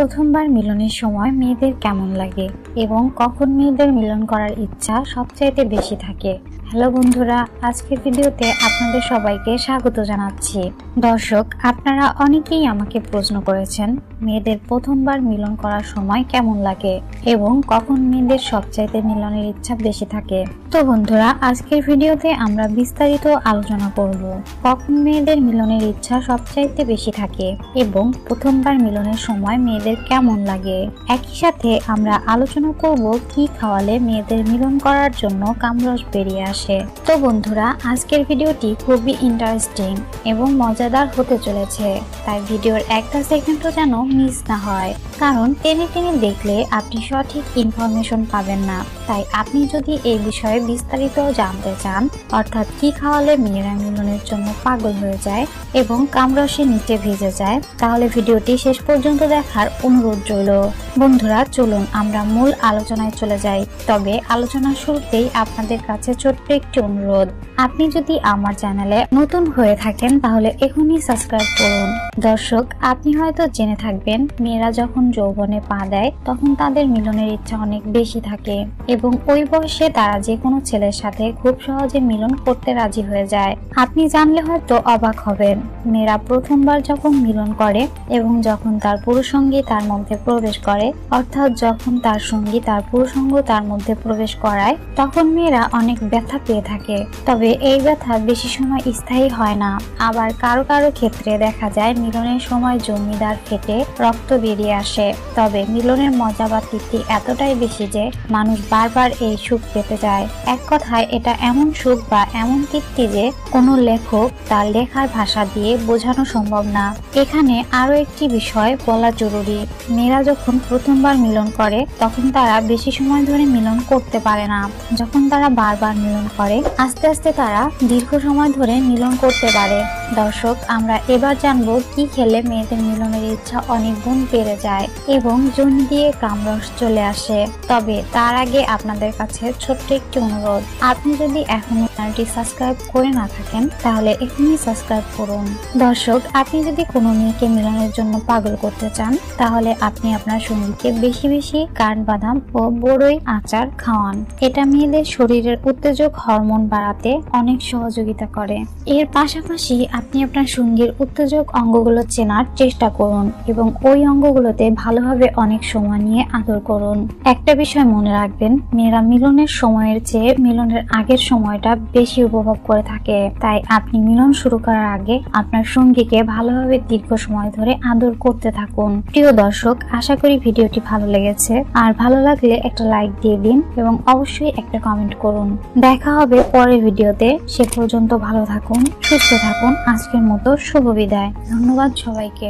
প্রথমবার মিলনের সময় মেয়েদের কেমন লাগে এবং কখন মেয়েদের মিলন করার ইচ্ছা সবচাইতে বেশি থাকে। হ্যালো বন্ধুরা, আজকের ভিডিওতে আপনাদের সবাইকে স্বাগত জানাচ্ছি। দর্শক, আপনারা অনেকেই আমাকে প্রশ্ন করেছেন মেয়েদের প্রথমবার মিলন করার সময় কেমন লাগে এবং কখন মেয়েদের সবচাইতে মিলনের ইচ্ছা বেশি থাকে। তো বন্ধুরা, আজকের ভিডিওতে আমরা বিস্তারিত আলোচনা করব কখন মেয়েদের মিলনের ইচ্ছা সবচাইতে বেশি থাকে এবং প্রথমবার মিলনের সময় মেয়েদের কেমন লাগে। একই সাথে আমরা আলোচনা করব কি খাওয়ালে মেয়েদের মিলন করার জন্য কামরস বেরিয়ে আসে। তো বন্ধুরা, আজকের ভিডিওটি খুবই ইন্টারেস্টিং এবং মজাদার হতে চলেছে, তাই ভিডিওর একটা সেকেন্ডও যেন মিস না হয়, কারণ টেনে টেনে দেখলে আপনি সঠিক ইনফরমেশন পাবেন না। তাই আপনি যদি এই বিষয়ে বিস্তারিত জানতে চান, অর্থাৎ কি খাওয়ালে মেয়েরা মিলনের জন্য পাগল হয়ে যায় এবং কামরসে নিচে ভিজে যায়, তাহলে ভিডিওটি শেষ পর্যন্ত দেখার অনুরোধ রইল। বন্ধুরা, চলুন আমরা মূল আলোচনায় চলে যাই। তবে আলোচনার শুরুতেই আপনাদের কাছে ছোট্ট একটি অনুরোধ, আপনি যদি আমার চ্যানেলে নতুন হয়ে থাকেন তাহলে এখনই সাবস্ক্রাইব করুন। দর্শক, আপনি হয়তো জেনে থাকবেন মেয়েরা যখন যৌবনে পা দেয় তখন তাদের মিলনের ইচ্ছা অনেক বেশি থাকে এবং ওই বয়সে তারা যে কোনো ছেলের সাথে খুব সহজে মিলন করতে রাজি হয়ে যায়। আপনি জানলে হয়তো অবাক হবেন, মেয়েরা প্রথমবার যখন মিলন করে এবং যখন তার পুরুষসঙ্গী তার মধ্যে প্রবেশ করে, অর্থাৎ যখন তার সঙ্গী তার পুরুষঙ্গ তার মধ্যে প্রবেশ করায়, তখন মেয়েরা অনেক ব্যথা পেয়ে থাকে। তবে এই ব্যথা বেশি সময় স্থায়ী হয় না। আবার কারো কারো ক্ষেত্রে দেখা যায় মিলনের সময় জমিদার ফেটে রক্ত বেরিয়ে আসে। তবে মিলনের মজা বা তৃপ্তি এতটাই বেশি যে মানুষ বারবার এই সুখ পেতে যায়। এক কথায় এটা এমন সুখ বা এমন তৃপ্তি যে কোনো লেখক তার লেখার ভাষা দিয়ে বোঝানো সম্ভব না। এখানে আরো একটি বিষয় বলা জরুরি, মেয়েরা যখন প্রথমবার মিলন করে তখন তারা বেশি সময় ধরে মিলন করতে পারে না। যখন তারা বারবার মিলন করে, আস্তে আস্তে তারা দীর্ঘ সময় ধরে মিলন করতে পারে। দর্শক, আমরা এবার জানবো কি খেলে মেয়েদের মিলনের ইচ্ছা অনেক গুণ বেড়ে যায় এবং যোনি দিয়ে কামরস চলে আসে। তবে তার আগে আপনাদের কাছে ছোট্ট একটি অনুরোধ, আপনি যদি এখনো চ্যানেলটি সাবস্ক্রাইব করে না থাকেন তাহলে এখনই সাবস্ক্রাইব করুন। দর্শক, আপনি যদি কোনো মেয়েকে মিলনের জন্য পাগল করতে চান তাহলে আপনি আপনার সঙ্গীকে বেশি বেশি কাঠবাদাম ও বড়ই আচার খাওয়ান। এটা মেয়েদের শরীরের উত্তেজক হরমোন বাড়াতে অনেক সহযোগিতা করে। এর পাশাপাশি আপনি আপনার সঙ্গীর উত্তেজক অঙ্গগুলো চেনার চেষ্টা করুন এবং ওই অঙ্গগুলোতে ভালোভাবে অনেক সময় নিয়ে আদর করুন। একটা বিষয় মনে রাখবেন, মেয়েরা মিলনের সময়ের চেয়ে মিলনের আগের সময়টা বেশি উপভোগ করে থাকে। তাই আপনি মিলন শুরু করার আগে আপনার সঙ্গীকে ভালোভাবে দীর্ঘ সময় ধরে আদর করতে থাকুন। প্রিয় দর্শক, আশা করি ভিডিওটি ভালো লেগেছে। আর ভালো লাগলে একটা লাইক দিয়ে দিন এবং অবশ্যই একটা কমেন্ট করুন। দেখা হবে পরের ভিডিওতে। সে পর্যন্ত ভালো থাকুন, সুস্থ থাকুন। আজকের মতো শুভ বিদায়। ধন্যবাদ সবাইকে।